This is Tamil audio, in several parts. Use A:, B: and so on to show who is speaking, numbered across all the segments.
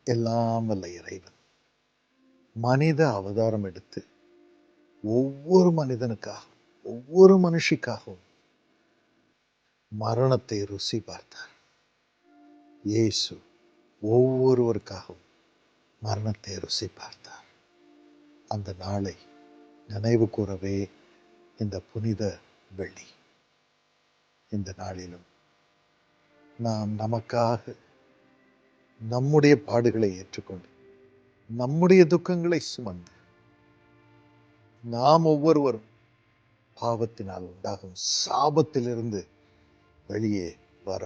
A: எல்லாம் வல்ல இறைவன் மனித அவதாரம் எடுத்து ஒவ்வொரு மனிதனுக்காக ஒவ்வொரு மனுஷிக்காகவும் மரணத்தை ருசி பார்த்தார். இயேசு ஒவ்வொருவருக்காகவும் மரணத்தை ருசி பார்த்தார். அந்த நாளை நினைவு கூறவே இந்த புனித வெள்ளி. இந்த நாளிலும் நாம் நமக்காக நம்முடைய பாடுகளை ஏற்றுக்கொண்டு நம்முடைய துக்கங்களை சுமந்து நாம் ஒவ்வொருவரும் பாவத்தினால் உண்டாகும் சாபத்திலிருந்து வெளியே வர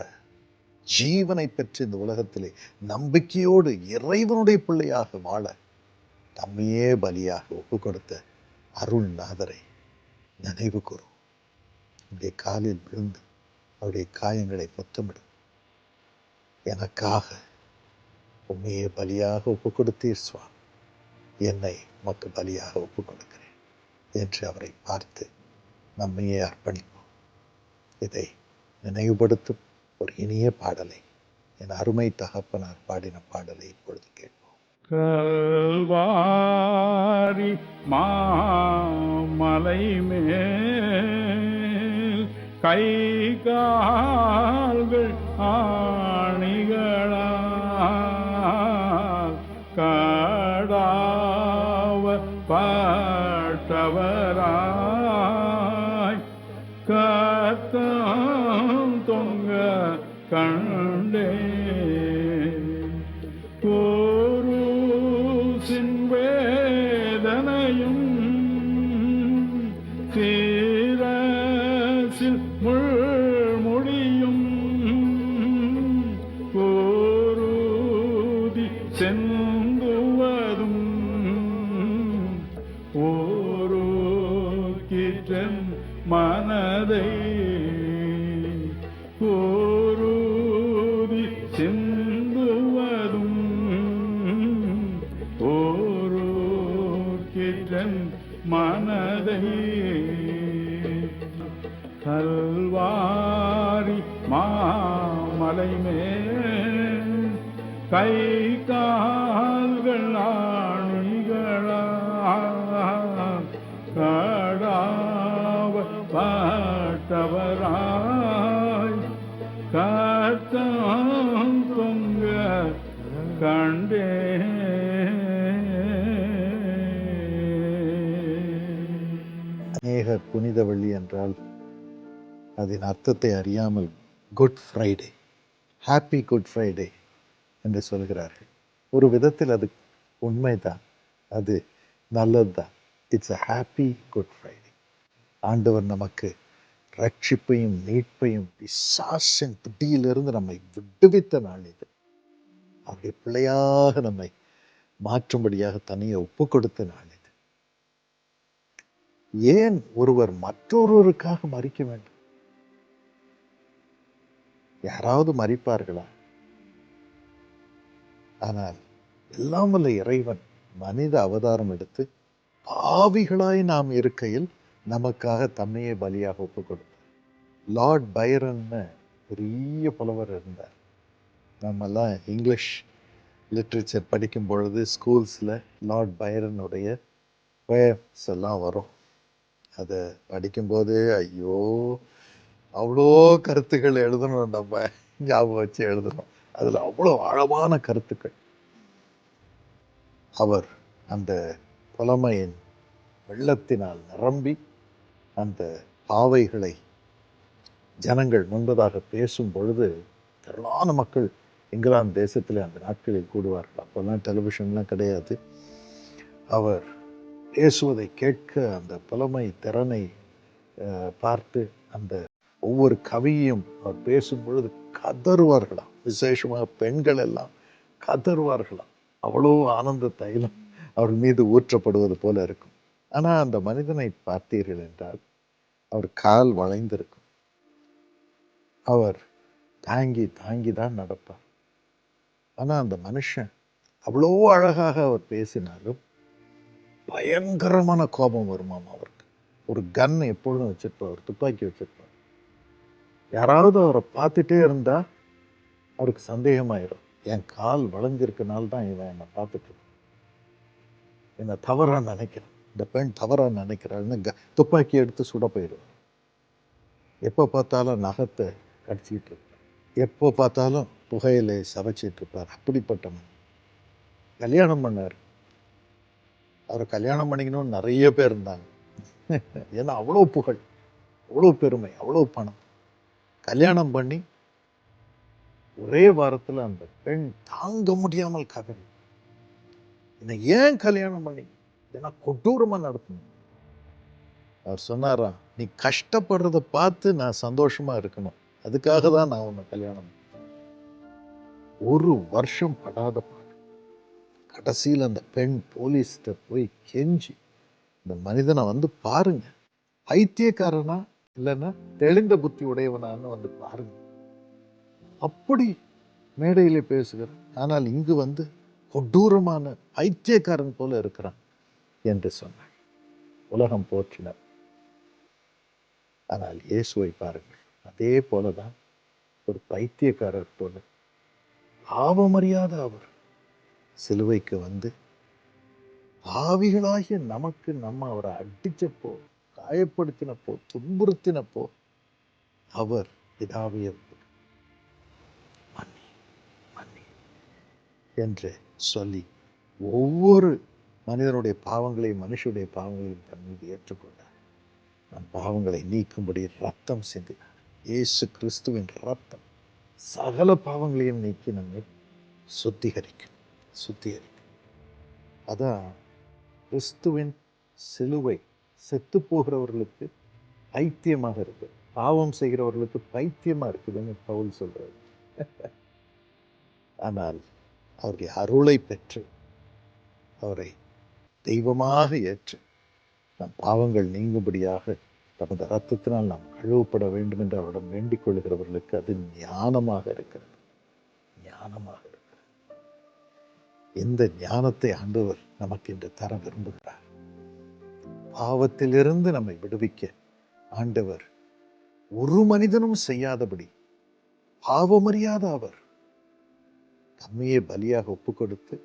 A: ஜீவனை பெற்று இந்த உலகத்திலே நம்பிக்கையோடு இறைவனுடைய பிள்ளையாக வாழ தம்மையே பலியாக ஒப்பு கொடுத்த அருள்நாதரை நினைவு கூறும். அவருடைய காலில் விழுந்து அவருடைய காயங்களை முத்தமிடும். எனக்காக உண்மையே பலியாக ஒப்பு கொடுத்தீர் சுவாமி, என்னை உமக்கு பலியாக ஒப்பு கொடுக்கிறேன் என்று அவரை பார்த்து நம்மையே அர்ப்பணிப்போம். இதை நினைவுபடுத்தும் ஒரு இனிய பாடலை என் அருமை தகப்பனார் பாடின பாடலை இப்பொழுது கேட்போம்.
B: கல்வாரி மாமலை மேல் கை கால்கள் ஆணிகளால் கடாவ பட்டவராய் கத்தம் தொங்க கண்டே கோருசின் வேதனையும் சீரசில் முள்முடியும் கோருதி செந்துவதும் ஓரோ கிற்றன் மனதை கோருதி செந்துவதும் ஓரோ கிற்றன் மனதை கல்வாரி மாமலை மேல் கை கால்கள் ஆணிகளால் கடாவ பட்டவராய் கத்தம் தொங்க கண்டே.
A: அநேக புனித வெள்ளி என்றால் அதன் அர்த்தத்தை அறியாமல் good Friday, happy good Friday என்று சொல்கிறார்கள். ஒரு விதத்தில் அது உண்மைதான், அது நல்லதுதான். It's a happy good Friday. ஆண்டவர் நமக்கு ரட்சிப்பையும் மீட்பையும் பிசாசின் பிடியிலிருந்து நம்மை விடுவித்த நாள் இது. அவருடைய பிள்ளையாக நம்மை மாற்றும்படியாக தனியை ஒப்பு கொடுத்த நாள் இது. ஏன் ஒருவர் மற்றொருவருக்காக மறிக்க வேண்டும்? யாராவது மறிப்பார்களா? ஆனால் எல்லாம் வல்ல இறைவன் மனித அவதாரம் எடுத்து பாவிகளாய் நாம் இருக்கையில் நமக்காக தன்னையே பலியாக ஒப்பு கொடுத்தார். லார்ட் பைரன்னு பெரிய புலவர் இருந்தார். நம்மெல்லாம் இங்கிலீஷ் லிட்ரேச்சர் படிக்கும் பொழுது ஸ்கூல்ஸில் லார்ட் பைரனுடைய போயம்ஸ் எல்லாம் வரும். அதை படிக்கும்போது ஐயோ அவ்வளோ கருத்துக்கள் எழுதணும், நம்ம ஞாபகம் வச்சு எழுதணும். அதில் அவ்வளோ ஆழமான கருத்துக்கள். அவர் அந்த புலமையின் வெள்ளத்தினால் நிரம்பி அந்த பாவைகளை ஜனங்கள் முன்பதாக பேசும் பொழுது திரளான மக்கள் இங்கிலாந்து தேசத்தில் அந்த நாட்களில் கூடுவார்கள். அப்போல்லாம் டெலிவிஷன்லாம் கிடையாது. அவர் பேசுவதை கேட்க அந்த புலமை திறனை பார்த்து அந்த ஒவ்வொரு கவியும் அவர் பேசும் பொழுது கதறுவார்களாம். விசேஷமாக பெண்கள் எல்லாம் கதறுவார்களாம். அவ்வளோ ஆனந்த தைலம் அவர் மீது ஊற்றப்படுவது போல இருக்கும். ஆனால் அந்த மனிதனை பார்த்தீர்கள் என்றால் அவர் கால் வளைந்திருக்கும். அவர் தாங்கி தாங்கி தான் நடப்பார். ஆனால் அந்த மனுஷன் அவ்வளோ அழகாக அவர் பேசினாலும் பயங்கரமான கோபம் வருமாம் அவருக்கு. ஒரு கன் எப்பொழுதும் வச்சிருப்பார், ஒரு துப்பாக்கி வச்சிருப்பார். யாராவது அவரை பார்த்துட்டே இருந்தா அவருக்கு சந்தேகமாயிரும். என் கால் வளைஞ்சிருக்கனால தான் இவன் என்னை பார்த்துட்டு என்னை தவறாக நினைக்கிறான், இந்த பெண் தவறாக நினைக்கிறாள்னு துப்பாக்கி எடுத்து சுட போயிடுவான். எப்போ பார்த்தாலும் நகத்தை கடிச்சிக்கிட்டு இருப்பார், எப்போ பார்த்தாலும் புகையிலை சவைச்சிட்டு இருப்பார். அப்படிப்பட்டவன் கல்யாணம் பண்ணார். அவரை கல்யாணம் பண்ணிக்கணும்னு நிறைய பேர் இருந்தாங்க. ஏன்னா அவ்வளோ புகழ், அவ்வளோ பெருமை, அவ்வளோ பணம். கல்யாணம் பண்ணி ஒரே வாரத்தில் அந்த பெண் தாங்க முடியாமல் கதறி, என்னை ஏன் கல்யாணம் பண்ணி, ஏன்னா கொடூரமாக நடத்தணும். அவர் சொன்னாராம், நீ கஷ்டப்படுறத பார்த்து நான் சந்தோஷமா இருக்கணும், அதுக்காக தான் நான் உன்னை கல்யாணம். ஒரு வருஷம் படாத பாடு. கடைசியில் அந்த பெண் போலீஸ்கிட்ட போய் கெஞ்சி, இந்த மனிதனை வந்து பாருங்க, பைத்தியக்காரனா இல்லைன்னா தெளிந்த புத்தி உடையவனான்னு வந்து பாருங்க. அப்படி மேடையிலே பேசுகிறான், ஆனால் இங்கு வந்து கொடூரமான பைத்தியக்காரன் போல இருக்கிறான் என்று சொன்னார். உலகம் போற்றினார். ஆனால் இயேசுவை பாருங்கள், அதே போலதான் ஒரு பைத்தியக்காரர் போல பாவமறியாத அவர் சிலுவைக்கு வந்து பாவிகளாகிய நமக்கு நம்ம அவரை அடிச்சப்போ, காயப்படுத்தினப்போ, துன்புறுத்தினப்போ அவர் பிதாவே மன்னி மன்னி என்று சொல்லி ஒவ்வொரு மனிதனுடைய பாவங்களையும் மனுஷனுடைய பாவங்களையும் தன் மீது ஏற்றுக்கொண்டார். நம் பாவங்களை நீக்கும்படி ரத்தம் சிந்தினார். இயேசு கிறிஸ்துவின் ரத்தம் சகல பாவங்களையும் நீக்கி நம்மை சுத்திகரிக்கும். அதான் கிறிஸ்துவின் சிலுவை செத்து போகிறவர்களுக்கு பைத்தியமாக இருக்கு, பாவம் செய்கிறவர்களுக்கு பைத்தியமா இருக்குதுன்னு பவுல் சொல்றாரு. ஆனால் அவருடைய அருளை பெற்று அவரை தெய்வமாக ஏற்று நம் பாவங்கள் நீங்கும்படியாக தமது ரத்தத்தினால் நாம் கழுவப்பட வேண்டும் என்று அவரிடம் வேண்டிக் கொள்கிறவர்களுக்கு அது ஞானமாக இருக்கிறது. ஞானமாக இருக்கிறது. இந்த ஞானத்தை ஆண்டவர் நமக்கு இன்று தர விரும்புகிறார். பாவத்திலிருந்து நம்மை விடுவிக்க ஆண்டவர் ஒரு மனிதனும் செய்யாதபடி பாவமறியாத அவர் தம்மையே பலியாக ஒப்பு கொடுத்து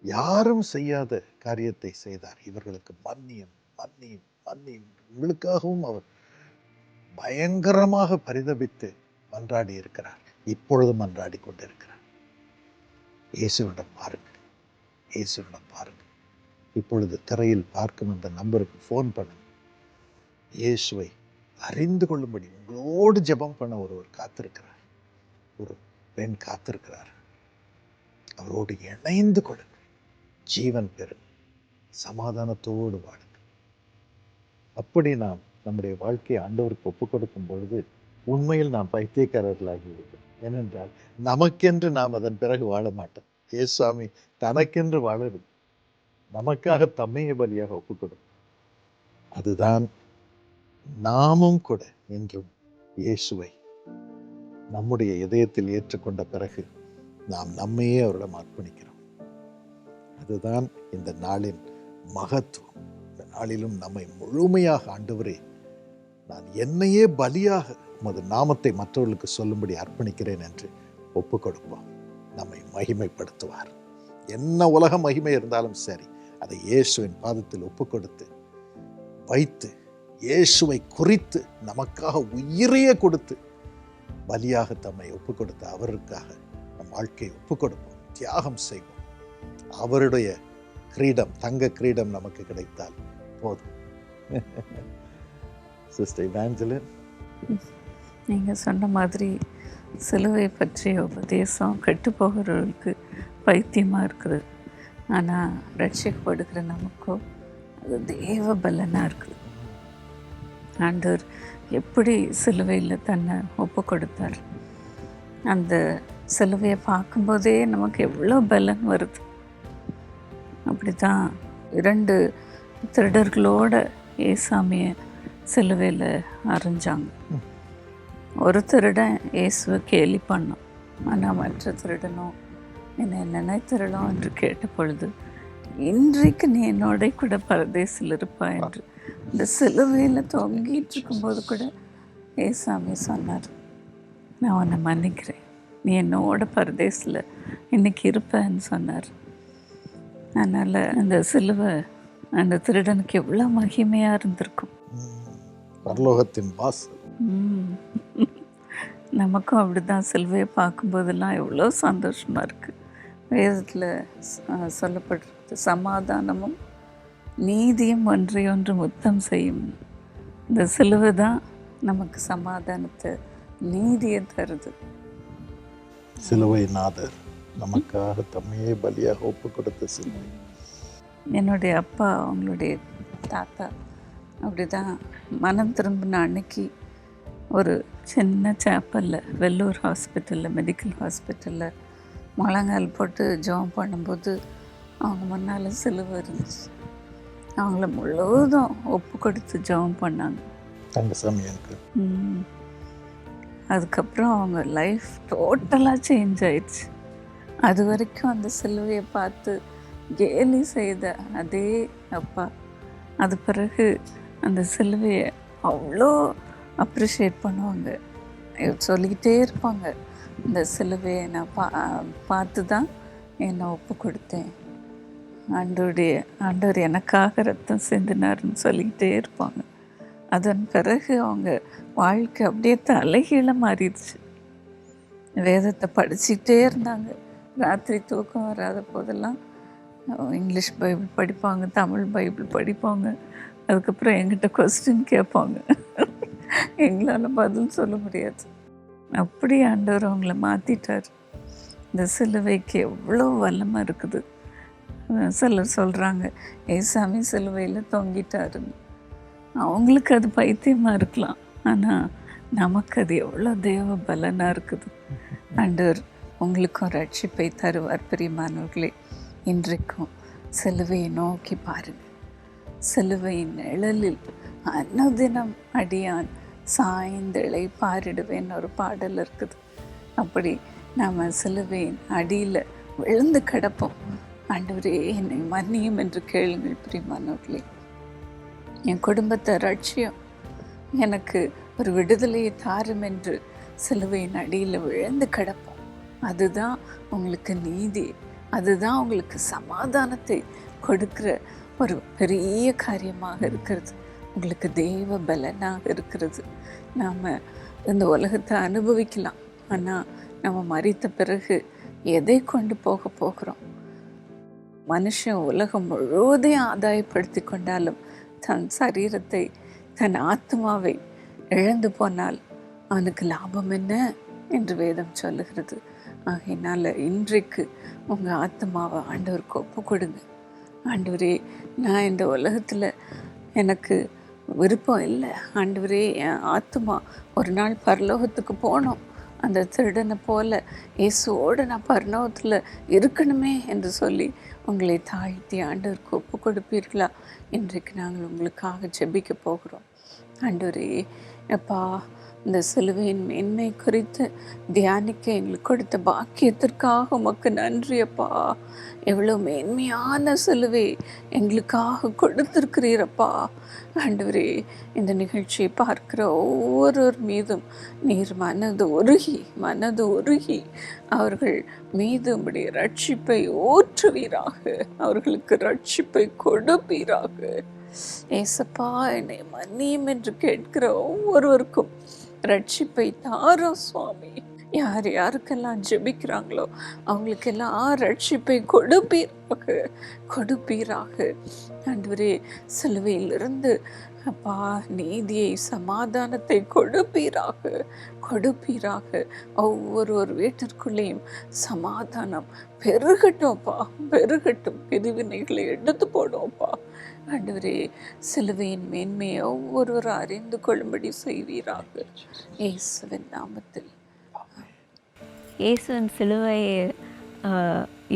A: யாரும் செய்யாத காரியத்தை செய்தார். இவர்களுக்கு மன்னியும் மன்னியும் மன்னியும். உங்களுக்காகவும் அவர் பயங்கரமாக பரிதபித்து மன்றாடி இருக்கிறார். இப்பொழுதும் மன்றாடி கொண்டிருக்கிறார். இயேசுவிடம் பாருங்கள், இயேசுவிடம் பாருங்கள். இப்பொழுது திரையில் பார்க்கும் அந்த நம்பருக்கு ஃபோன் பண்ணுங்க. இயேசுவை அறிந்து கொள்ளும்படி உங்களோடு ஜெபம் பண்ண ஒருவர் காத்திருக்கிறார், ஒரு பெண் காத்திருக்கிறார். அவரோடு இணைந்து கொள்ளுங்கள், ஜீவன் பெறுங்க, சமாதானத்தோடு வாழுங்க. அப்படி நாம் நம்முடைய வாழ்க்கையை ஆண்டவருக்கு ஒப்புக் கொடுக்கும் பொழுது உண்மையில் நாம் பைத்தியக்காரர்களாகிவிடும். ஏனென்றால் நமக்கென்று நாம் அதன் பிறகு வாழ மாட்டோம். ஏசாமி தனக்கென்று வாழது, நமக்காக தம்மையை பலியாக ஒப்புக் கொடுக்கும். அதுதான் நாமும் கூட என்றும் இயேசுவை நம்முடைய இதயத்தில் ஏற்றுக்கொண்ட பிறகு நாம் நம்மையே அவரிடம் அர்ப்பணிக்கிறோம். அதுதான் இந்த நாளின் மகத்துவம். இந்த நாளிலும் நம்மை முழுமையாக ஆண்டவரே, நான் என்னையே பலியாக உமது நாமத்தை மற்றவர்களுக்கு சொல்லும்படி அர்ப்பணிக்கிறேன் என்று ஒப்புக் கொடுப்போம். நம்மை மகிமைப்படுத்துவார். என்ன உலக மகிமை இருந்தாலும் சரி, அதை இயேசுவின் பாதத்தில் ஒப்புக் கொடுத்து வைத்து இயேசுவை குறித்து நமக்காக உயிரையே கொடுத்து பலியாக தம்மை ஒப்புக் கொடுத்த அவருக்காக நம் வாழ்க்கையை ஒப்புக் கொடுப்போம், தியாகம் செய்வோம். அவருடைய கிரீடம், தங்க கிரீடம் நமக்கு கிடைத்தால் போதும். சிஸ்டர் இவாஞ்சலின்,
C: நீங்கள் சொன்ன மாதிரி சிலுவை பற்றிய உபதேசம் கெட்டுப்போகிறவர்களுக்கு பைத்தியமாக இருக்குது. ஆனால் ரட்சிக்கப்படுகிற நமக்கோ அது தேவ பலனாக இருக்குது. ஆண்டவர் எப்படி சிலுவையில் தன்னை ஒப்பு கொடுத்தார், அந்த சிலுவையை பார்க்கும்போதே நமக்கு எவ்வளோ பலன் வருது. அப்படி தான் 2 திருடர்களோட ஏசாமியை சிலுவையில் அரைஞ்சாங்க. ஒரு திருடன் இயேசுவை கேலி பண்ணோம், ஆனால் மற்ற திருடனும் என்னை நினைத்திரலாம் என்று கேட்ட பொழுது, இன்றைக்கு நீ என்னோட கூட பரதேசில் இருப்பா என்று இந்த சிலுவையில் தொங்கிட்டு இருக்கும்போது கூட ஏசாமி சொன்னார், நான் உன்னை மன்னிக்கிறேன், நீ என்னோட பரதேசில் இன்னைக்கு இருப்பேன்னு சொன்னார். அதனால் அந்த சிலுவை அந்த திருடனுக்கு எவ்வளோ மகிமையாக இருந்திருக்கும்.
A: பரலோகத்தின் வாசல்.
C: நமக்கும் அப்படி தான் சிலுவையை பார்க்கும்போதெல்லாம் எவ்வளோ சந்தோஷமாக இருக்குது. வேதத்தில் சொல்லப்படுறது சமாதானமும் நீதியும் ஒன்றையொன்று முத்தம் செய்யும். இந்த சிலுவை தான் நமக்கு சமாதானத்தை நீதியை தருது.
A: சிலுவை நாதர் நமக்காக தம்மையே பலியாக ஒப்பு கொடுத்த சிலுவை.
C: என்னுடைய அப்பா அவங்களுடைய தாத்தா அப்படி தான் மனம் திரும்பின அன்னைக்கு ஒரு சின்ன சேப்பலில் வெள்ளூர் ஹாஸ்பிட்டலில் மெடிக்கல் ஹாஸ்பிட்டலில் முழங்கால் போட்டு ஜெபம் பண்ணும்போது அவங்க முன்னால் சிலுவை இருந்துச்சு. அவங்கள முழுவதும் ஒப்பு கொடுத்து ஜெபம் பண்ணாங்க. அதுக்கப்புறம் அவங்க லைஃப் டோட்டலாக சேஞ்ச் ஆயிடுச்சு. அது வரைக்கும் அந்த சிலுவையை பார்த்து கேலி செய்த அதே அப்பா அது பிறகு அந்த சிலுவையை அவ்வளோ அப்ரிஷியேட் பண்ணுவாங்க, சொல்லிக்கிட்டே இருப்பாங்க. இந்த சிலுவையை நான் பார்த்து தான் என்னை ஒப்பு கொடுத்தேன், ஆண்டவர் எனக்காக ரத்தம் சிந்தினார்னு சொல்லிக்கிட்டே இருப்பாங்க. அதன் பிறகு அவங்க வாழ்க்கை அப்படியே தலைகீழ மாறிடுச்சு. வேதத்தை படிச்சுக்கிட்டே இருந்தாங்க. ராத்திரி தூக்கம் வராத போதெல்லாம் இங்கிலீஷ் பைபிள் படிப்பாங்க, தமிழ் பைபிள் படிப்பாங்க. அதுக்கப்புறம் எங்கிட்ட கொஸ்டின் கேட்பாங்க, எங்களால் பதில் சொல்ல முடியாது. அப்படி ஆண்டவர் அவங்கள மாற்றிட்டார். இந்த சிலுவைக்கு எவ்வளோ வல்லமை இருக்குது. சிலர் சொல்கிறாங்க ஏசாமி சிலுவையில் தொங்கிட்டாருன்னு. அவங்களுக்கு அது பைத்தியமாக இருக்கலாம், ஆனால் நமக்கு அது எவ்வளோ தேவ பலனாக இருக்குது. ஆண்டவர் உங்களுக்கும் ரட்சிப்பை தருவார். பிரியமானவர்களே, இன்றைக்கும் சிலுவையை நோக்கி பாருங்கள். சிலுவையின் நிழலில் அனுதினம் அடியான் சாய்ந்தளை பாரிடுவேன்னு ஒரு பாடல் இருக்குது. அப்படி நாம் சிலுவையின் அடியில் விழுந்து கிடப்போம். ஆண்டவரே என்னை மன்னியும் என்று கேளுங்கள். பிரியமானவர்களே, என் குடும்பத்தை ரட்சியம், எனக்கு ஒரு விடுதலையை தாரும் என்று சிலுவையின் அடியில் விழுந்து கிடப்போம். அதுதான் உங்களுக்கு நீதி, அதுதான் உங்களுக்கு சமாதானத்தை கொடுக்கிற ஒரு பெரிய காரியமாக இருக்கிறது, உங்களுக்கு தெய்வ பலனாக இருக்கிறது. நாம் இந்த உலகத்தை அனுபவிக்கலாம், ஆனால் நம்ம மரித்த பிறகு எதை கொண்டு போகிறோம்? மனுஷன் உலகம் முழுவதையும் ஆதாயப்படுத்தி கொண்டாலும் தன் சரீரத்தை, தன் ஆத்மாவை இழந்து போனால் அவனுக்கு லாபம் என்ன என்று வேதம் சொல்லுகிறது. ஆகையினால் இன்றைக்கு உங்கள் ஆத்மாவை ஆண்டவருக்கு ஒப்பு கொடுங்க. ஆண்டவரே, நான் இந்த உலகத்தில் எனக்கு விருப்பம் இல்லை. ஆண்டவரே, என் ஆத்மா ஒரு நாள் பரலோகத்துக்கு போகணும், அந்த திருடனை போல இயேசுவோடு நான் பரலோகத்தில் இருக்கணுமே என்று சொல்லி உங்களை தாழ்த்தி ஆண்டவருக்கு ஒப்பு கொடுப்பீர்களா? இன்றைக்கு நாங்கள் உங்களுக்காக ஜெபிக்க போகிறோம். ஆண்டவரே அப்பா, இந்த சிலுவையின் மேன்மை குறித்து தியானிக்க எங்களுக்கு கொடுத்த பாக்கியத்திற்காக உமக்கு நன்றி அப்பா. எவ்வளோ மேன்மையான சிலுவை எங்களுக்காக கொடுத்துருக்கிறீரப்பா. ஆண்டவரே, இந்த நிகழ்ச்சியை பார்க்கிற ஒவ்வொருவர் மீதும் நீர் மனது உருகி அவர்கள் மீது உம்முடைய ரட்சிப்பை ஊற்றுவீராக, அவர்களுக்கு ரட்சிப்பை கொடுப்பீராக. ஏசப்பா, என்னை மன்னியும் என்று கேட்கிற ஒவ்வொருவருக்கும் ரட்சிப்பை தாரும் சுவாமி. யார் யாருக்கெல்லாம் ஜெபிக்கிறாங்களோ அவங்களுக்கெல்லாம் ரட்சிப்பை கொடுப்பீராக. ஆண்டவரே, சிலுவையிலிருந்து அப்பா நீதியை, சமாதானத்தை கொடுப்பீராக. ஒவ்வொரு வீட்டிற்குள்ளேயும் சமாதானம் பெருகட்டும்ப்பா, பிரிவினைகளை எடுத்து போடும்ப்பா. ஆண்டவரே, சிலுவையின் மேன்மையை ஒவ்வொருவரும் அறிந்து கொள்ளும்படி செய்வீராக, இயேசுவின் நாமத்தில்.
D: இயேசுவின் சிலுவையை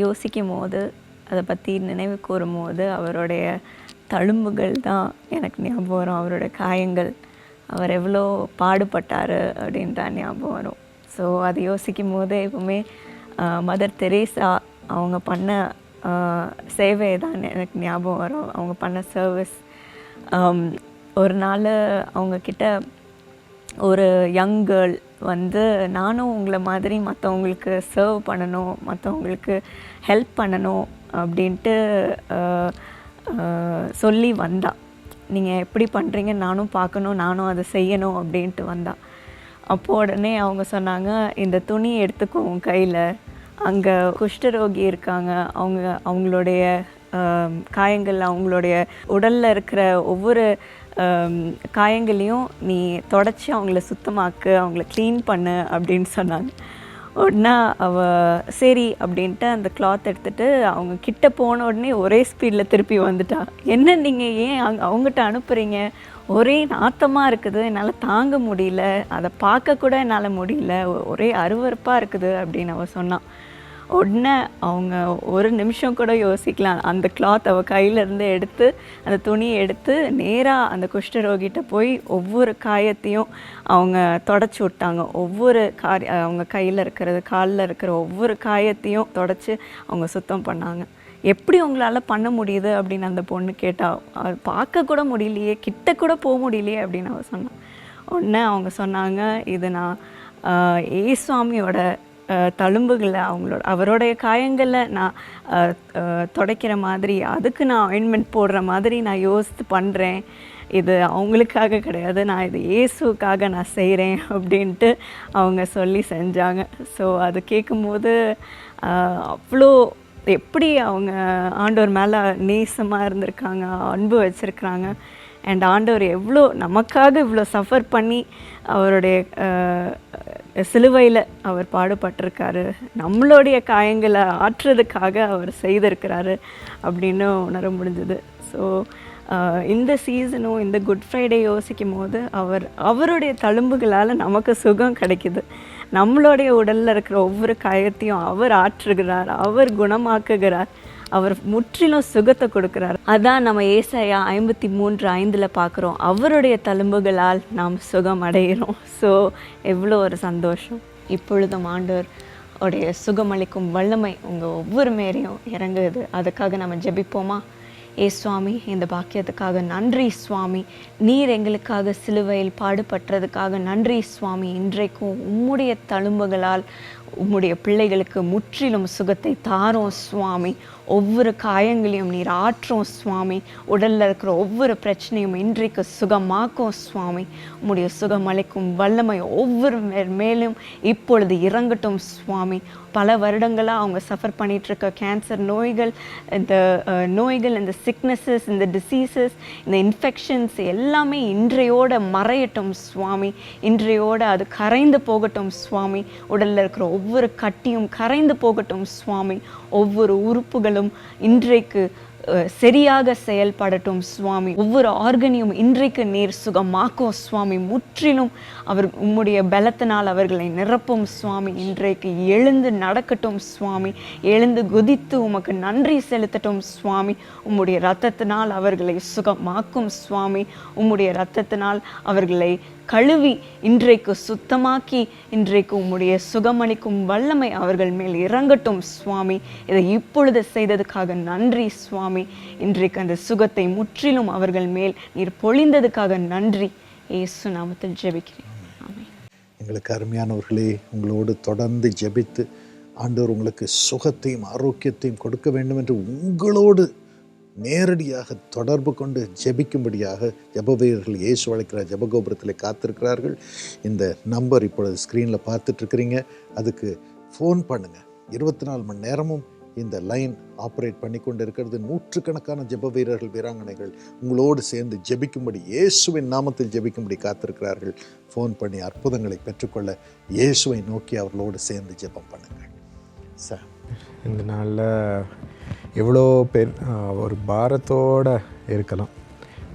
D: யோசிக்கும் போது, அதை பற்றி நினைவு கூறும் போது அவருடைய தழும்புகள் தான் எனக்கு ஞாபகம் வரும். அவரோட காயங்கள், அவர் எவ்வளோ பாடுபட்டார் அப்படின்னு தான் ஞாபகம் வரும். ஸோ அதை யோசிக்கும் போது எப்பவுமே மதர் தெரேசா அவங்க பண்ண சேவை தான் எனக்கு ஞாபகம் வரும். அவங்க பண்ண சர்வீஸ். ஒரு நாள் அவங்கக்கிட்ட ஒரு யங் கேர்ள் வந்து நானும் உங்களை மாதிரி மற்றவங்களுக்கு சர்வ் பண்ணணும், மற்றவங்களுக்கு ஹெல்ப் பண்ணணும் அப்படின்ட்டு சொல்லி வந்தா. நீங்கள் எப்படி பண்ணுறீங்க நானும் பார்க்கணும், நானும் அதை செய்யணும் அப்படின்ட்டு வந்தா. அப்போ உடனே அவங்க சொன்னாங்க, இந்த துணி எடுத்துக்கோ உன் கையில், அங்கே குஷ்டரோகி இருக்காங்க, அவங்களுடைய காயங்கள், அவங்களுடைய உடலில் இருக்கிற ஒவ்வொரு காயங்களையும் நீ தொடச்சி அவங்கள சுத்தமாக்கு, அவங்கள க்ளீன் பண்ணு அப்படின்னு சொன்னாங்க. உடனே சரி அப்படின்ட்டு அந்த கிளாத் எடுத்துகிட்டு அவங்க கிட்ட போன உடனே ஒரே ஸ்பீடில் திருப்பி வந்துட்டா. என்ன நீங்கள் ஏன் அவங்ககிட்ட அனுப்புகிறீங்க, ஒரே நாத்தமாக இருக்குது, என்னால் தாங்க முடியல, அதை பார்க்க கூட என்னால் முடியல, ஒரே அருவருப்பாக இருக்குது அப்படின்னு அவள் சொன்னான். உடனே அவங்க ஒரு நிமிஷம் கூட யோசிக்கலாம், அந்த கிளாத் அவள் கையிலேருந்து எடுத்து அந்த துணியை எடுத்து நேராக அந்த குஷ்டரோகிட்ட போய் ஒவ்வொரு காயத்தையும் அவங்க தொடச்சி விட்டாங்க. ஒவ்வொரு அவங்க கையில் இருக்கிறது, காலில் இருக்கிற ஒவ்வொரு காயத்தையும் தொடச்சி அவங்க சுத்தம் பண்ணாங்க. எப்படி உங்களால் பண்ண முடியுது அப்படின்னு அந்த பொண்ணு கேட்டால், அது பார்க்க கூட முடியலையே, கிட்ட கூட போக முடியலையே அப்படின்னு அவள் சொன்னான். உடனே அவங்க சொன்னாங்க, இது நான் ஏசுவாமியோட தழும்புகளை அவருடைய காயங்களில் நான் துடைக்கிற மாதிரி, அதுக்கு நான் ஆயின்மெண்ட் போடுற மாதிரி நான் யோசித்து பண்ணுறேன், இது அவங்களுக்காக கிடையாது, நான் இது இயேசுக்காக நான் செய்கிறேன் அப்படின்ட்டு அவங்க சொல்லி செஞ்சாங்க. ஸோ அது கேட்கும்போது அவ்வளோ எப்படி அவங்க ஆண்டவர் மேலே நேசமாக இருந்திருக்காங்க, அன்பு வச்சுருக்குறாங்க. அண்ட் ஆண்டவர் எவ்வளோ நமக்காக இவ்வளோ சஃபர் பண்ணி அவருடைய சிலுவையில் அவர் பாடுபட்டிருக்காரு, நம்மளுடைய காயங்களை ஆற்றுறதுக்காக அவர் செய்திருக்கிறாரு அப்படின்னு உணர முடிஞ்சுது. ஸோ இந்த சீசனும் இந்த குட் ஃப்ரைடே யோசிக்கும் போது அவருடைய தழும்புகளால் நமக்கு சுகம் கிடைக்குது. நம்மளுடைய உடலில் இருக்கிற ஒவ்வொரு காயத்தையும் அவர் ஆற்றுகிறார், அவர் குணமாக்குகிறார், அவர் முற்றிலும் சுகத்தை கொடுக்குறார். அதான் நம்ம ஏசாயா 53:5 பார்க்குறோம், அவருடைய தழும்புகளால் நாம் சுகம் அடைகிறோம். ஸோ எவ்வளோ ஒரு சந்தோஷம். இப்பொழுதும் ஆண்டவர் உடைய சுகமளிக்கும் வல்லமை உங்கள் ஒவ்வொரு மேரையும் இறங்குது. அதுக்காக நம்ம ஜெபிப்போமா? சுவாமி, இந்த பாக்கியத்துக்காக நன்றி சுவாமி, நீர் எங்களுக்காக சிலுவையில் பாடுபட்டதுக்காக நன்றி சுவாமி. இன்றைக்கும் உம்முடைய தழும்புகளால் உம்முடைய பிள்ளைகளுக்கு முற்றிலும் சுகத்தை தாரோம் சுவாமி. ஒவ்வொரு காயங்களையும் நீர் ஆற்றோம் சுவாமி. உடலில் இருக்கிற ஒவ்வொரு பிரச்சனையும் இன்றைக்கு சுகமாக்கும் சுவாமி. உம்முடைய சுகமளிக்கும் வல்லமை ஒவ்வொரு மேலும் இப்பொழுது இறங்கட்டும் சுவாமி. பல வருடங்களாக அவங்க சஃபர் பண்ணிகிட்ருக்க கேன்சர் நோய்கள், இந்த சிக்னஸஸ், இந்த டிசீசஸ், இந்த இன்ஃபெக்ஷன்ஸ் எல்லாமே இன்றையோட மறையட்டும் சுவாமி. இன்றையோட அது கரைந்து போகட்டும் சுவாமி. உடலில் இருக்கிற ஒவ்வொரு கட்டியும் கரைந்து போகட்டும் சுவாமி. ஒவ்வொரு உறுப்புகளும் இன்றைக்கு சரியாக செயல்படட்டும் சுவாமி. ஒவ்வொரு ஆர்கனையும் இன்றைக்கு நீர் சுகமாக்கும் சுவாமி. முற்றிலும் உம்முடைய பலத்தினால் அவர்களை நிரப்பும் சுவாமி. இன்றைக்கு எழுந்து நடக்கட்டும் சுவாமி. எழுந்து குதித்து உமக்கு நன்றி செலுத்தட்டும் சுவாமி. உம்முடைய இரத்தத்தினால் அவர்களை சுகமாக்கும் சுவாமி. உம்முடைய இரத்தத்தினால் அவர்களை கழுவி இன்றைக்கு சுத்தமாக்கி இன்றைக்கு உம்முடைய சுகமளிக்கும் வல்லமை அவர்கள் மேல் இறங்கட்டும் சுவாமி. இதை இப்பொழுது செய்ததுக்காக நன்றி சுவாமி. இன்றைக்கு அந்த சுகத்தை முற்றிலும் அவர்கள் மேல் நீர் பொழிந்ததுக்காக நன்றி. இயேசு நாமத்தில் ஜெபிக்கிறேன். ஆமென்.
A: எங்களுக்கு அருமையானவர்களே, உங்களோடு தொடர்ந்து ஜெபித்து ஆண்டவர் உங்களுக்கு சுகத்தையும் ஆரோக்கியத்தையும் கொடுக்க வேண்டும் என்று உங்களோடு நேரடியாக தொடர்பு கொண்டு ஜெபிக்கும்படியாக ஜெப வீரர்கள் இயேசு அழைக்கிற ஜெபகோபுரத்தில் காத்திருக்கிறார்கள். இந்த நம்பர் இப்பொழுது ஸ்க்ரீனில் பார்த்துட்ருக்கிறீங்க. அதுக்கு ஃபோன் பண்ணுங்கள். 24 மணி நேரமும் இந்த லைன் ஆப்ரேட் பண்ணி கொண்டு இருக்கிறது. நூற்றுக்கணக்கான ஜெப வீரர்கள், வீராங்கனைகள் உங்களோடு சேர்ந்து ஜெபிக்கும்படி, இயேசுவின் நாமத்தில் ஜெபிக்கும்படி காத்திருக்கிறார்கள். ஃபோன் பண்ணி அற்புதங்களை பெற்றுக்கொள்ள இயேசுவை நோக்கி அவர்களோடு சேர்ந்து ஜெபம் பண்ணுங்கள். சார்,
E: இந்த நாளில் எவ்வளோ பேர் ஒரு பாரத்தோடு இருக்கலாம்,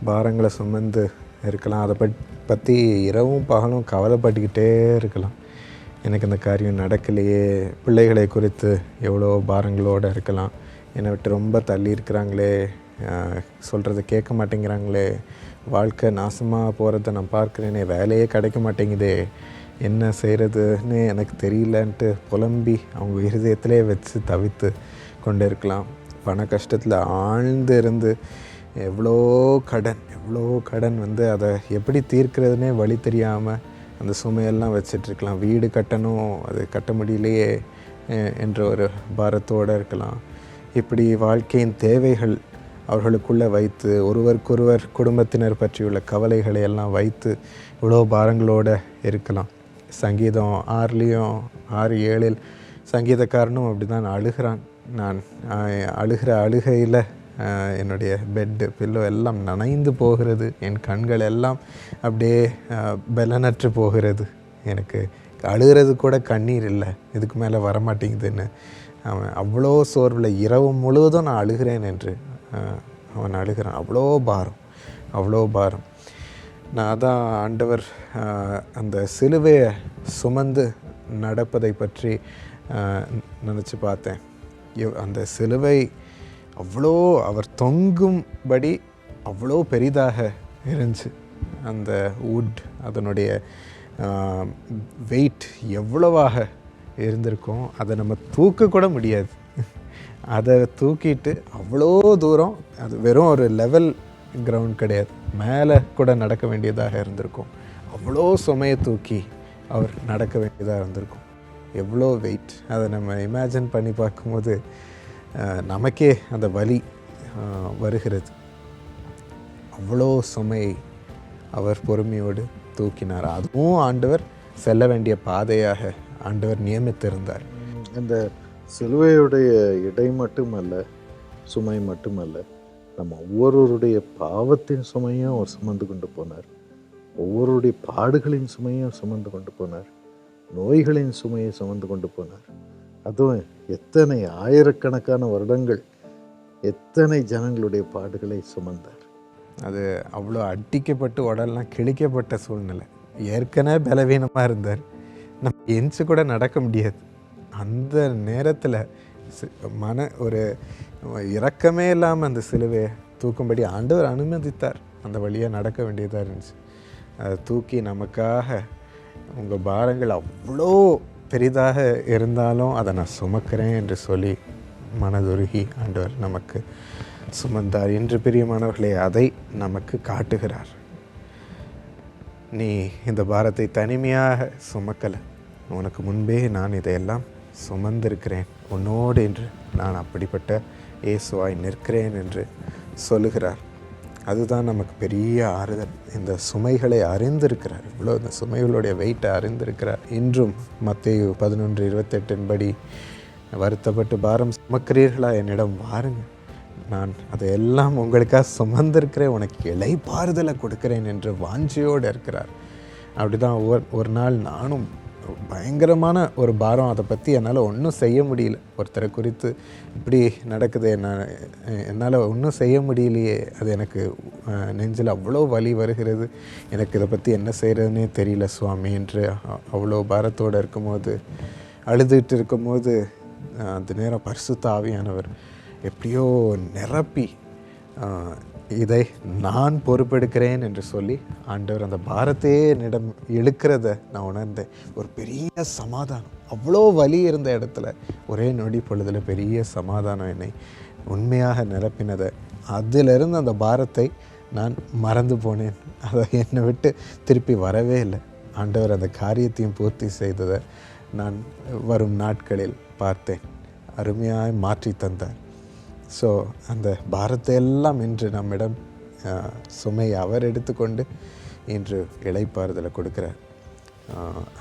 E: பாரங்களை சுமந்து இருக்கலாம், அதை பற்றி இரவும் பகலும் கவலைப்பட்டுக்கிட்டே இருக்கலாம். எனக்கு இந்த காரியம் நடக்கலையே, பிள்ளைகளை குறித்து எவ்வளோ பாரங்களோடு இருக்கலாம், என்னை விட்டு ரொம்ப தள்ளி இருக்கிறாங்களே, சொல்கிறத கேட்க மாட்டேங்கிறாங்களே, வாழ்க்கை நாசமாக போகிறத நான் பார்க்குறேனே, வேலையே கிடைக்க மாட்டேங்குதே, என்ன செய்கிறதுன்னு எனக்கு தெரியலன்ட்டு புலம்பி அவங்க இருதயத்திலே வச்சு தவித்து கொண்டு இருக்கலாம். பண கஷ்டத்தில் ஆழ்ந்து இருந்து எவ்வளோ கடன் வந்து அதை எப்படி தீர்க்கிறதுனே வழி தெரியாமல் அந்த சுமையெல்லாம் வச்சிட்ருக்கலாம். வீடு கட்டணும், அது கட்ட முடியலையே என்ற ஒரு பாரத்தோடு இருக்கலாம். இப்படி வாழ்க்கையின் தேவைகள் அவர்களுக்குள்ளே வைத்து, ஒருவருக்கொருவர் குடும்பத்தினர் பற்றியுள்ள கவலைகளை எல்லாம் வைத்து இவ்வளோ பாரங்களோடு இருக்கலாம். சங்கீதம் 6:7 சங்கீதக்காரனும் அப்படி தான் அழுகிறான். நான் அழுகிற அழுகையில் என்னுடைய பெட்டு பில்லோ எல்லாம் நனைந்து போகிறது, என் கண்கள் எல்லாம் அப்படியே பலனற்று போகிறது, எனக்கு அழுகிறது கூட கண்ணீர் இல்லை, இதுக்கு மேலே வரமாட்டேங்குதுன்னு அவன் அவ்வளோ சோர்வில் இரவு முழுவதும் நான் அழுகிறேன் என்று அவன் அழுகிறான். அவ்வளோ பாரம். நான் அதான் ஆண்டவர் அந்த சிலுவையை சுமந்து நடப்பதை பற்றி நினச்சி பார்த்தேன். அந்த சிலுவை அவ்வளோ அவர் தொங்கும்படி அவ்வளோ பெரிதாக இருந்துச்சு. அந்த வுட் அதனுடைய வெயிட் எவ்வளவாக இருந்திருக்கும், அதை நம்ம தூக்கக்கூட முடியாது. அதை தூக்கிட்டு அவ்வளோ தூரம், அது வெறும் ஒரு லெவல் கிரவுண்ட் கிடையாது, மேலே கூட நடக்க வேண்டியதாக இருந்திருக்கும். அவ்வளோ சுமையை தூக்கி அவர் நடக்க வேண்டியதாக இருந்திருக்கும். எவ்வளோ வெயிட், அதை நம்ம இமேஜின் பண்ணி பார்க்கும்போது நமக்கே அந்த வலி வருகிறது. அவ்வளோ சுமையை அவர் பொறுமையோடு தூக்கினார். அதுவும் ஆண்டவர் செல்ல வேண்டிய பாதையாக ஆண்டவர் நியமித்திருந்தார்.
A: இந்த சிலுவையுடைய இடை மட்டுமல்ல, சுமை மட்டுமல்ல, நம்ம ஒவ்வொருவருடைய பாவத்தின் சுமையும் அவர் சுமந்து கொண்டு போனார். ஒவ்வொருடைய பாடுகளின் சுமையும் சுமந்து கொண்டு போனார். நோய்களின் சுமையை சுமந்து கொண்டு போனார். அதுவும் எத்தனை ஆயிரக்கணக்கான வருடங்கள் எத்தனை ஜனங்களுடைய பாடுகளை சுமந்தார்.
E: அது அவ்வளோ அடிக்கப்பட்டு உடல்லாம் கிழிக்கப்பட்ட சூழ்நிலை. ஏற்கனவே பலவீனமாக இருந்தார், நம்ம எஞ்சி கூட நடக்க முடியாது. அந்த நேரத்தில் ஒரு இரக்கமே இல்லாமல் அந்த சிலுவையை தூக்கும்படி ஆண்டவர் அனுமதித்தார். அந்த வழியாக நடக்க வேண்டியதாக இருந்துச்சு. அதை தூக்கி நமக்காக, உங்கள் பாரங்கள் அவ்வளோ பெரிதாக இருந்தாலும் அதை நான் சுமக்கிறேன் என்று சொல்லி மனதுருகி ஆண்டவர் நமக்கு சுமந்தார். இன்று பிரியமானவர்களே, அதை நமக்கு காட்டுகிறார். நீ இந்த பாரத்தை தனிமையாக சுமக்கலை, உனக்கு முன்பே நான் இதையெல்லாம் சுமந்திருக்கிறேன் உன்னோடு என்று நான் அப்படிப்பட்ட இயேசுவாய் நிற்கிறேன் என்று சொல்லுகிறார். அதுதான் நமக்கு பெரிய ஆறுதல். இந்த சுமைகளை அறிந்திருக்கிறார், இவ்வளோ இந்த சுமைகளுடைய வெயிட்டை அறிந்திருக்கிறார். இன்றும் மத்தேயு 11:28 படி, வருத்தப்பட்டு பாரம் சுமக்கிறீர்களா, என்னிடம் வாருங்கள், நான் அதையெல்லாம் உங்களுக்காக சுமந்திருக்கிறேன், உனக்கு இளைப்பாறுதலை கொடுக்கிறேன் என்று வாஞ்சியோடு இருக்கிறார். அப்படி தான் ஒரு நாள் நானும் பயங்கரமான ஒரு பாரம், அதை பற்றி என்னால் ஒன்றும் செய்ய முடியல. ஒருத்தரை குறித்து இப்படி நடக்குது, என்னால் ஒன்றும் செய்ய முடியலையே, அது எனக்கு நெஞ்சில் அவ்வளோ வலி வருகிறது, எனக்கு இதை பற்றி என்ன செய்கிறதுனே தெரியல சுவாமி என்று அவ்வளோ பாரத்தோடு இருக்கும்போது, அழுதுகிட்டு இருக்கும்போது, அந்த நேரம் பரிசுத்த ஆவியானவர் எப்படியோ நிரப்பி இதை நான் பொறுப்பெடுக்கிறேன் என்று சொல்லி ஆண்டவர் அந்த பாரத்தையே என்னிடம் இழுக்கிறத நான் உணர்ந்தேன். ஒரு பெரிய சமாதானம், அவ்வளோ வலி இருந்த இடத்துல ஒரே நொடி பொழுதில் பெரிய சமாதானம் என்னை உண்மையாக நிரப்பினதை, அதிலிருந்து அந்த பாரத்தை நான் மறந்து போனேன். அதை என்னை விட்டு திருப்பி வரவே இல்லை. ஆண்டவர் அந்த காரியத்தையும் பூர்த்தி செய்ததை நான் வரும் நாட்களில் பார்த்தேன். அருமையாய் மாற்றி தந்தார். ஸோ அந்த பாரத்தை எல்லாம் இன்று நம்மிடம் சுமை அவர் எடுத்துக்கொண்டு இன்று இளைப்பாறுதலை கொடுக்கிறார்.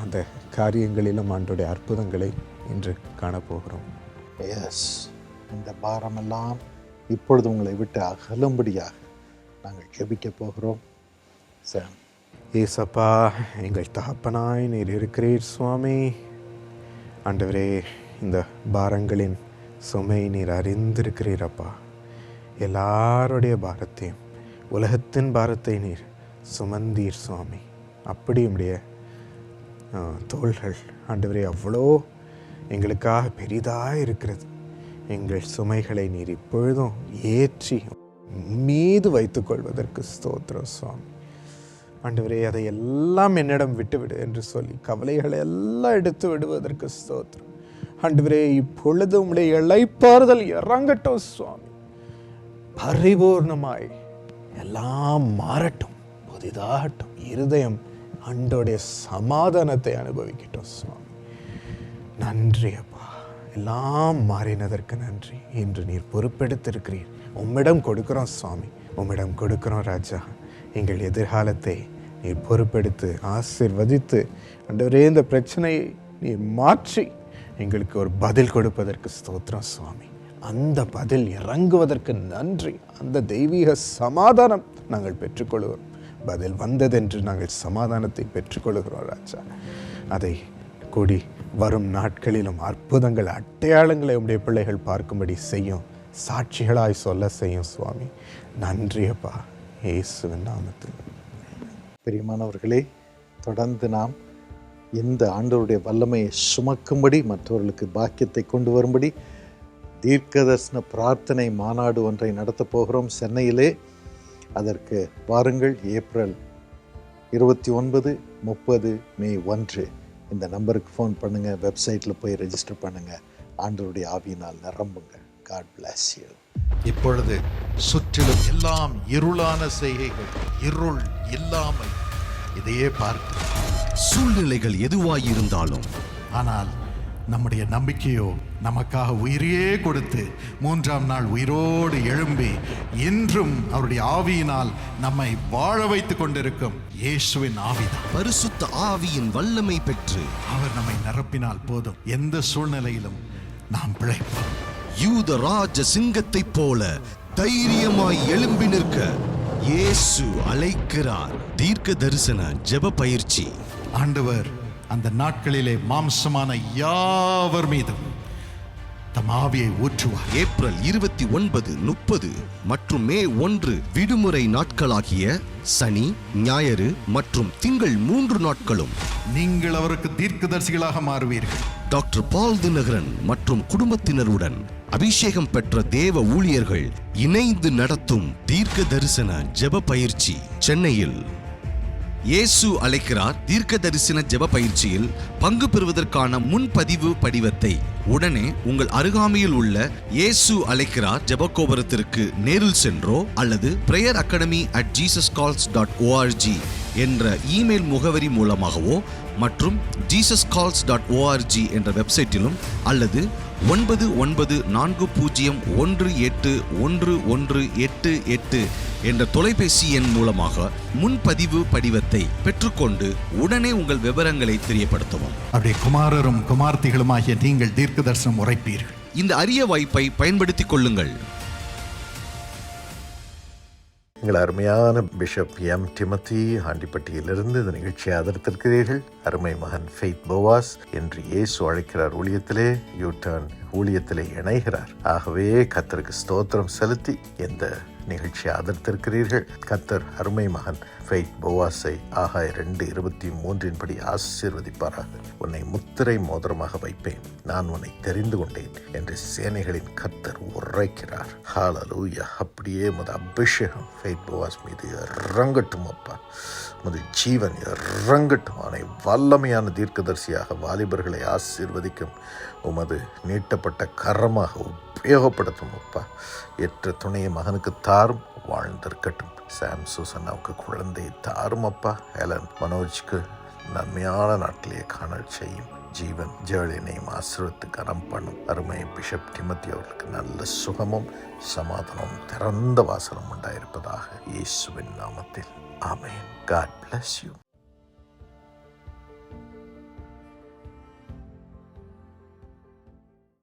E: அந்த காரியங்களிலும் ஆண்டோடைய அற்புதங்களை இன்று காணப்போகிறோம்.
A: எஸ், இந்த பாரமெல்லாம் இப்பொழுது உங்களை விட்டு அகலும்படியாக நாங்கள் ஜெபிக்க போகிறோம். சார்,
E: ஏசப்பா, எங்கள் தகப்பனாய் நீர் இருக்கிறீர் சுவாமி. ஆண்டவரே, இந்த பாரங்களின் சுமை நீர் அறிந்திருக்கிறீரப்பா. எல்லாருடைய பாரத்தையும், உலகத்தின் பாரத்தை நீர் சுமந்தீர் சுவாமி. அப்படி உடைய தோள்கள் ஆண்டவரே அவ்வளோ எங்களுக்காக பெரிதாக இருக்கிறது. எங்கள் சுமைகளை நீர் இப்பொழுதும் ஏற்றி மீது வைத்துக்கொள்வதற்கு ஸ்தோத்திரம் சுவாமி. ஆண்டவரே, அதை எல்லாம் என்னிடம் விட்டுவிடு என்று சொல்லி கவலைகளை எல்லாம் எடுத்து விடுவதற்கு ஸ்தோத்திரம். ஆண்டவரே, இப்பொழுது உம்முடைய இளைப்பாறுதல் இறங்கட்டும் சுவாமி. பரிபூர்ணமாய் எல்லாம் மாறட்டும், புதிதாகட்டும். இருதயம் ஆண்டோடைய சமாதானத்தை அனுபவிக்கட்டும் சுவாமி. நன்றி அப்பா, எல்லாம் மாறினதற்கு நன்றி. இன்று நீர் பொறுப்பெடுத்திருக்கிறீர். உம்மிடம் கொடுக்கிறோம் சுவாமி, உம்மிடம் கொடுக்கிறோம் ராஜா. எங்கள் எதிர்காலத்தை நீர் பொறுப்பெடுத்து ஆசீர்வதித்து ஆண்டவரே, இந்த பிரச்சனையை நீர் மாற்றி எங்களுக்கு ஒரு பதில் கொடுப்பதற்கு ஸ்தோத்திரம் சுவாமி. அந்த பதில் இறங்குவதற்கு நன்றி. அந்த தெய்வீக சமாதானம் நாங்கள் பெற்றுக்கொள்கிறோம். பதில் வந்ததென்று நாங்கள் சமாதானத்தை பெற்றுக்கொள்கிறோம் ராஜா. அதை கூடி வரும் நாட்களிலும் அற்புதங்கள், அடையாளங்களை உடைய பிள்ளைகள் பார்க்கும்படி செய்யும், சாட்சிகளாய் சொல்ல செய்யும் சுவாமி. நன்றி அப்பா, இயேசுவின் நாமத்தில்.
A: பிரியமானவர்களே, தொடர்ந்து நாம் இந்த ஆண்டவருடைய வல்லமையை சுமக்கும்படி, மற்றவர்களுக்கு பாக்கியத்தை கொண்டு வரும்படி தீர்க்கதர்சன பிரார்த்தனை மாநாடு ஒன்றை நடத்தப் போகிறோம் சென்னையிலே. அதற்கு வாருங்கள். ஏப்ரல் 29, 30, மே 1 இந்த நம்பருக்கு ஃபோன் பண்ணுங்கள், வெப்சைட்டில் போய் ரெஜிஸ்டர் பண்ணுங்கள். ஆண்டவருடைய ஆவியினால் நிரம்புங்க. God bless you.
F: இப்பொழுது சுற்றிலும் எல்லாம் இருளான செய்கைகள், இருள் இல்லாமை, இதையே பார்க்கிறோம்.
G: சூழ்நிலைகள் எதுவாயிருந்தாலும்,
F: ஆனால் நம்முடைய நம்பிக்கையோ நமக்காக உயிரையே கொடுத்து 3ஆம் நாள் உயிரோடு எழும்பி இன்றும் அவருடைய ஆவியினால் நம்மை வாழ வைத்துக் கொண்டிருக்கும் இயேசுவின் ஆவிதான்.
G: பரிசுத்த ஆவியின் வல்லமை பெற்று
F: அவர் நம்மை நிரப்பினால் போதும், எந்த சூழ்நிலையிலும் நாம் பிழைப்போம்.
G: யூத ராஜ சிங்கத்தைப் போல தைரியமாய் எழும்பி நிற்க இயேசு அழைக்கிறார். தீர்க்க தரிசன ஜெப பயிற்சி.
F: ஆண்டவர் அந்த நாட்களிலே மாம்சமான யாவர் மீதும் தம் ஆவியை ஊற்றுவார்.
G: ஏப்ரல் 29, 30 மற்றும் மே 1 விடுமுறை நாட்களாகிய சனி, ஞாயிறு மற்றும் திங்கள் 3 நாட்களும்
F: நீங்கள் அவருக்கு தீர்க்கதரிசிகளாக மாறுவீர்கள்.
G: டாக்டர் பால் தினகரன் மற்றும் குடும்பத்தினருடன் அபிஷேகம் பெற்ற தேவ ஊழியர்கள் இணைந்து நடத்தும் தீர்க்க தரிசன ஜெப பயிற்சி சென்னையில். இயேசு அழைக்கிறார் தீர்க்க தரிசன ஜெப பயிற்சியில் பங்கு பெறுவதற்கான முன்பதிவு படிவத்தை உடனே உங்கள் அருகாமையில் உள்ள இயேசு அழைக்கிறார் ஜெபகோபுரத்திற்கு நேரில் சென்றோ அல்லது prayeracademy@jesuscalls.org என்ற இமெயில் முகவரி மூலமாகவோ மற்றும் jesuscalls.org என்ற வெப்சைட்டிலும் அல்லது 9940181188 என்ற தொலைபேசி எண் மூலமாக முன்பதிவு படிவத்தை பெற்றுக்கொண்டு உடனே உங்கள் விவரங்களை தெரியப்படுத்தவும்.
F: அப்படியே குமாரரும் குமார்த்திகளுமாகிய நீங்கள் தீர்க்க தரிசனம் உரைப்பீர்கள்.
G: இந்த அரிய வாய்ப்பை பயன்படுத்திக் கொள்ளுங்கள்.
A: எங்கள் அருமையான பிஷப் எம் டிமத்தி ஆண்டிப்பட்டியிலிருந்து இந்த நிகழ்ச்சியை ஆதரித்திருக்கிறீர்கள். அருமை மகன் ஃபெய்த் போவாஸ் என்று இயேசு அழைக்கிறார் ஊழியத்திலே யூடர்ன் ஊழியத்திலே இணைகிறார். ஆகவே கர்த்தருக்கு ஸ்தோத்திரம் செலுத்தி இந்த நிகழ்ச்சியை ஆதரித்திருக்கிறீர்கள். கர்த்தர் அருமை மகன் ஃபெய்த் போவாஸை ஆகாய 2:23 படி ஆசீர்வதிப்பாராக. உன்னை முத்திரை மோதிரமாக வைப்பேன், நான் உன்னை தெரிந்து கொண்டேன் என்று சேனைகளின் கர்த்தர் உரைக்கிறார். ஹல்லேலூயா. அப்படியே முத அபிஷேகம் ஃபெய்த் போவாஸ் மீது இறங்கட்டும் அப்பா. முது ஜீவன் இறங்கட்டும். அவனை வல்லமையான தீர்க்கதரிசியாக வாலிபர்களை ஆசீர்வதிக்கும் உமது நீட்டப்பட்ட கரமாக உபயோகப்படுத்தும் அப்பா. ஏற்ற துணையை மகனுக்கு தாரும், வாழ்ந்திருக்கட்டும். சாம் சூசன்னாவுக்கு குழந்தையை தாரும் அப்பா. ஹெலன் மனோஜ்க்கு நன்மையான நாட்டிலேயே காண செய்யும். ஜீவன் ஜெயலினையும் ஆசீர்வதித்து கனம் பண்ணும். அருமை பிஷப் டிமத்தி அவர்களுக்கு நல்ல சுகமும் சமாதானமும் திறந்த வாசலும் உண்டாயிருப்பதாக இயேசுவின் நாமத்தில் ஆமென். God bless you.